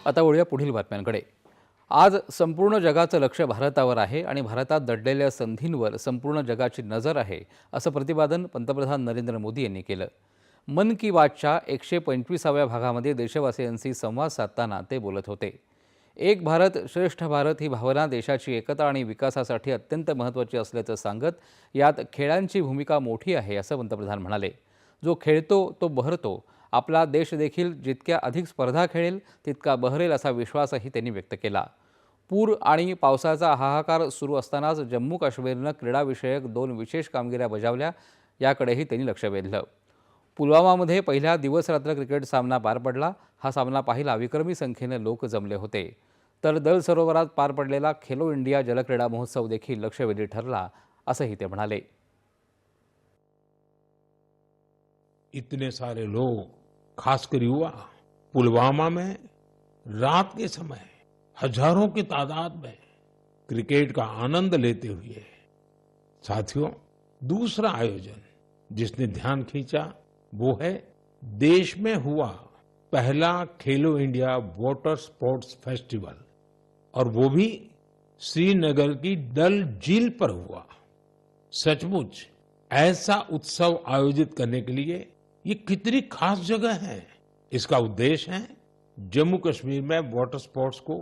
आता वळूया पुढील बातम्यांकडे। आज संपूर्ण जगाचं लक्ष भारतावर आहे आणि भारतात दडलेल्या संधींवर संपूर्ण जगाची नजर आहे, असं प्रतिपादन पंतप्रधान नरेंद्र मोदी यांनी केलं। मन की बातच्या 125व्या भागामध्ये देशवासियांशी संवाद साधताना ते बोलत होते। एक भारत श्रेष्ठ भारत ही भावना देशाची एकता आणि विकासासाठी अत्यंत महत्त्वाची असल्याचं सांगत यात खेळांची भूमिका मोठी आहे असं पंतप्रधान म्हणाले। जो खेळतो तो बहरतो। आपला देश देखील जितक्या अधिक स्पर्धा खेळेल तितका बहरेल असा विश्वासही त्यांनी व्यक्त केला। पूर आणि पावसाचा हाहाकार सुरू असतानाच जम्मू काश्मीरनं क्रीडाविषयक 2 विशेष कामगिऱ्या बजावल्या, याकडेही त्यांनी लक्ष वेधलं। पुलवामामध्ये पहिला दिवस-रात्र क्रिकेट सामना पार पडला। हा सामना पाहिला विक्रमी संख्येने लोक जमले होते। तर दल सरोवरात पार पडलेला खेलो इंडिया जलक्रीडा महोत्सव देखील लक्षवेधी ठरला, असंही ते म्हणाले। इतने सारे लोग, खासकर युवा, पुलवामा में रात के समय हजारों की तादाद में क्रिकेट का आनंद लेते हुए। साथियों, दूसरा आयोजन जिसने ध्यान खींचा वो है देश में हुआ पहला Khelo India water sports festival, और वो भी श्रीनगर की डल झील पर हुआ। सचमुच ऐसा उत्सव आयोजित करने के लिए ये कितनी खास जगह है। इसका उद्देश्य है जम्मू कश्मीर में वाटर स्पोर्ट्स को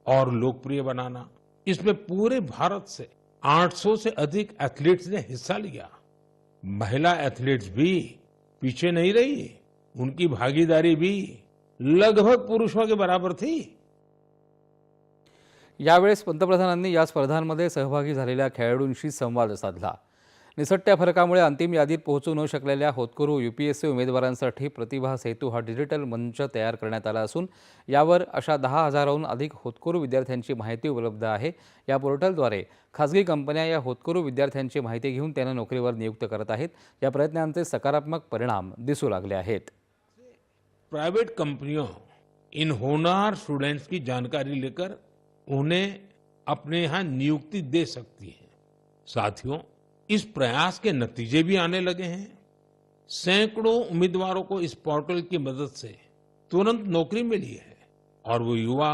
और लोकप्रिय बनाना। इसमें पूरे भारत से 800 से अधिक एथलीट्स ने हिस्सा लिया। महिला एथलीट्स भी पीछे नहीं रही, उनकी भागीदारी भी लगभग पुरुषों के बराबर थी। यावेळेस पंतप्रधानांनी या स्पर्धांमध्ये सहभागी झालेल्या खेळाडूंशी संवाद साधला। निसटत्या फरकामुळे अंतिम यादीत पोहोचू न शकलेल्या होतकरू यूपीएससी उमेदवारांसाठी प्रतिभा सेतू हा डिजिटल मंच तयार करण्यात आला असून यावर अशा 10,000हून अधिक होतकरू विद्यार्थ्यांची माहिती उपलब्ध आहे। या पोर्टलद्वारे खासगी कंपन्या या होतकरू विद्यार्थ्यांची माहिती घेऊन त्यांना नोकरीवर नियुक्त करत आहेत। या प्रयत्नांचे सकारात्मक परिणाम दिसू लागले आहेत। प्राइवेट कंपनियों इन होनहार स्टूडेंट्स की जानकारी लेकर उन्हें अपने यहाँ नियुक्ति दे सकती है। साथियों, इस प्रयास के नतीजे भी आने लगे हैं। सैकड़ों उम्मीदवारों को इस पोर्टल की मदद से तुरंत नौकरी मिली है, और वो युवा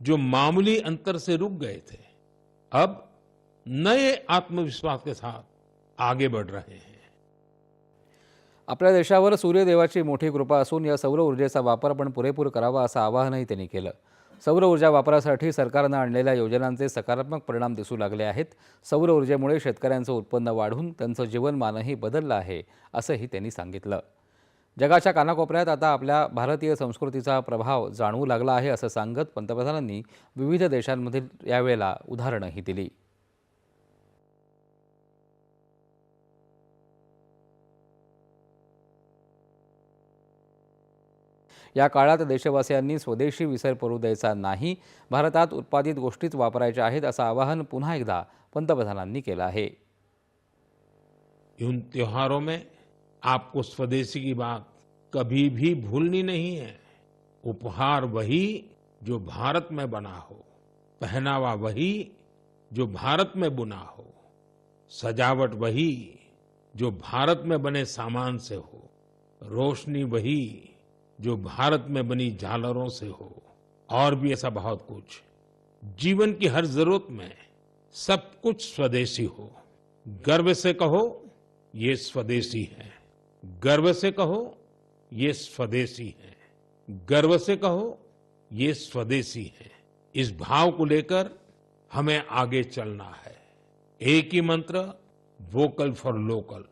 जो मामूली अंतर से रुक गए थे, अब नए आत्मविश्वास के साथ आगे बढ़ रहे हैं। आपल्या देशावर सूर्यदेवाची मोठी कृपा असून या सौर ऊर्जेचा वापर आपण पुरेपूर करावा असं आवाहनही त्यांनी केलं। सौर ऊर्जा वापरासाठी सरकारनं आणलेल्या योजनांचे सकारात्मक परिणाम दिसू लागले आहेत। सौर ऊर्जेमुळे शेतकऱ्यांचं उत्पन्न वाढून त्यांचं जीवनमानही बदललं आहे, असंही त्यांनी सांगितलं। जगाच्या कानाकोपऱ्यात आता आपल्या भारतीय संस्कृतीचा प्रभाव जाणवू लागला आहे असं सांगत पंतप्रधानांनी विविध देशांमधील यावेळेला उदाहरणंही दिली। या काळात देशवासियांनी स्वदेशी विसर पडू द्यायचा नाही, भारतात उत्पादित गोष्टीच वापरायच्या आहेत असं आवाहन पुन्हा एकदा पंतप्रधानांनी केलं आहे। इन त्योहारों में आपको स्वदेशी की बात कभी भी भूलनी नहीं है। उपहार वही जो भारत में बना हो, पहनावा वही जो भारत में बुना हो, सजावट वही जो भारत में बने सामान से हो, रोशनी वही जो भारत में बनी झालरों से हो, और भी ऐसा बहुत कुछ। जीवन की हर जरूरत में सब कुछ स्वदेशी हो। गर्व से कहो ये स्वदेशी है, गर्व से कहो ये स्वदेशी है, गर्व से कहो ये स्वदेशी है। इस भाव को लेकर हमें आगे चलना है। एक ही मंत्र, वोकल फॉर लोकल।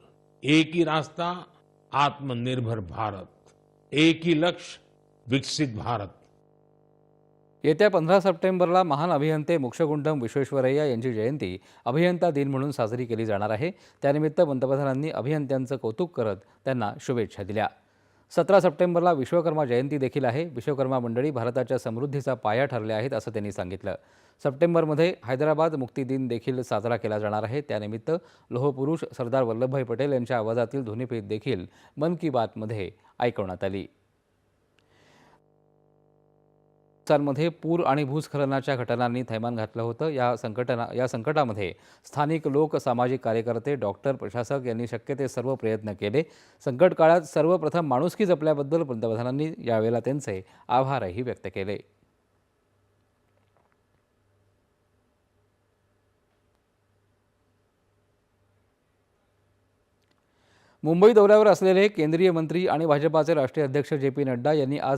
एक ही रास्ता, आत्मनिर्भर भारत। एक ही लक्ष्य, विकसित भारत। येत्या 15 सप्टेंबरला महान अभियंते मोक्षगुंडम विश्वेश्वरय्या यांची जयंती अभियंता दिन म्हणून साजरी केली जाणार आहे। त्यानिमित्त पंतप्रधानांनी अभियंत्यांचं कौतुक करत त्यांना शुभेच्छा दिल्या। 17 सप्टेंबरला विश्वकर्मा जयंती देखील आहे। विश्वकर्मा मंडळी भारताच्या समृद्धीचा पाया ठरले आहेत असं त्यांनी सांगितलं। सप्टेंबरमध्ये हैदराबाद मुक्ती दिन देखील साजरा केला जाणार आहे। त्यानिमित्त लोहपुरुष सरदार वल्लभभाई पटेल यांच्या आवाजातील ध्वनिफीत देखील मन की बातमध्ये ऐकवण्यात आली। मध्ये पूर आणि भूस्खलनाच्या घटनांनी थैमान घातलं होतं। या संकटामध्ये स्थानिक लोक, सामाजिक कार्यकर्ते, डॉक्टर, प्रशासक यांनी शक्य ते सर्व प्रयत्न केले। संकट काळात सर्वप्रथम माणुसकी जपल्याबद्दल पंतप्रधानांनी यावेळेला त्यांचे आभारही व्यक्त केले। मुंबई दौऱ्यावर असलेले केंद्रीय मंत्री आणि भाजपाचे राष्ट्रीय अध्यक्ष जे पी नड्डा यांनी आज